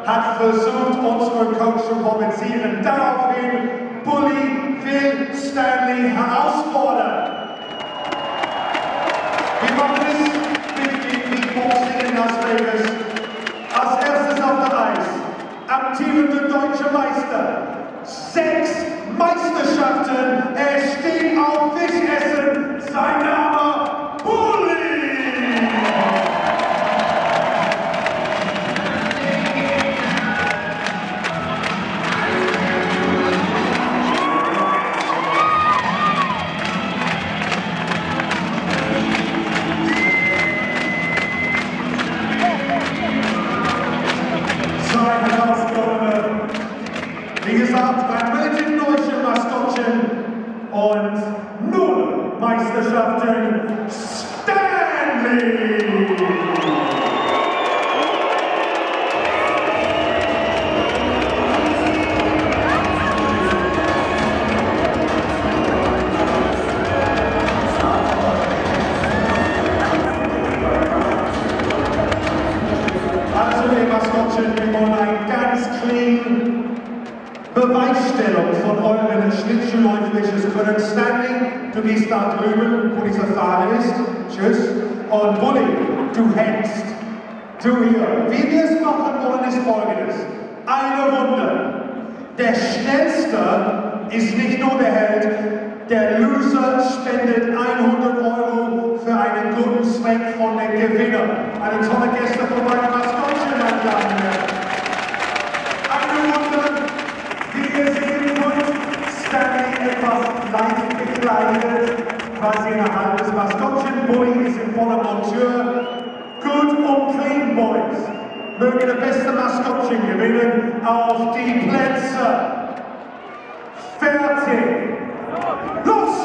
hat versucht, unseren Coach zu provozieren. Daraufhin, Bully will Stanley herausfordern. Wir machen es mit dem Beatboxing in Las Vegas. Als erstes auf der Eis, amtierender deutscher Meister. 6 Meisterschaften, er steht auf Fischessen, sein Name Bully! Sein Herausforderer, wie gesagt, ein relativ deutscher Maskottchen und 0 Meisterschaften, Stanley! Also die Maskottchen, wir wollen ein ganz clean Beweisstellung von euren schlittschuhläufliches Können. Stanley, du gehst da drüben, wo dieser Fahne ist. Tschüss. Und Bully, du hängst. Du hier. Wie wir es machen wollen, ist Folgendes. Eine Runde. Der Schnellste ist nicht nur der Held, der Loser spendet 100 € für einen guten Zweck von den Gewinner. Eine tolle Gäste von meinem Maskottchen, meine Damen und Herren. Eine Runde. Wie ihr sehen könnt, Stanley etwas leicht gekleidet, quasi ein halbes Maskottchen. Bully ist in voller Montur. Good und clean, Boys. Möge der beste Maskottchen gewinnen. Auf die Plätze. Fertig. Los!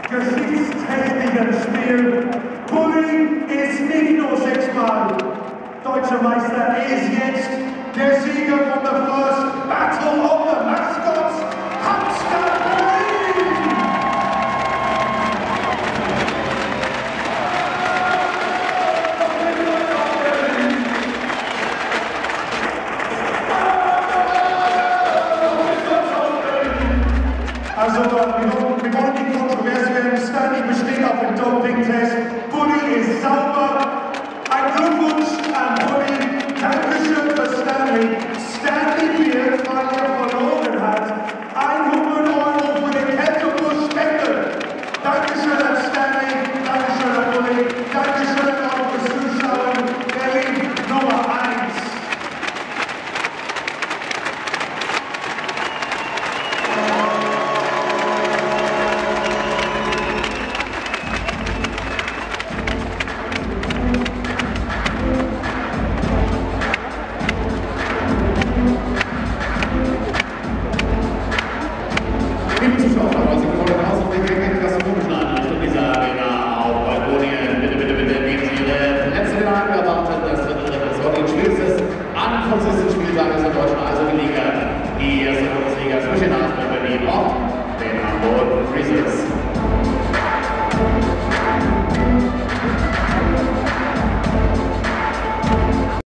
Gesichtsträchtigen Spiel. Bully ist nicht nur 6-mal deutscher Meister, er ist jetzt der Sieger von der First Battle of the Mascots, Hamster Bully! Also, wir wollen die Kontroverse werden. Stanley besteht auf dem Doping-Test. Bully ist sauber. Ein Glückwunsch an Bully. Dankeschön für Stanley. Stanley wird, weil er verloren hat, 100 € für den Kältebus spenden. Dankeschön an Stanley. Dankeschön an Bully. Dankeschön an eure Zuschauer. Berlin Nummer 1. Spieltag ist der deutschen Eishockey-Liga, die erste Bundesliga zwischen Berlin und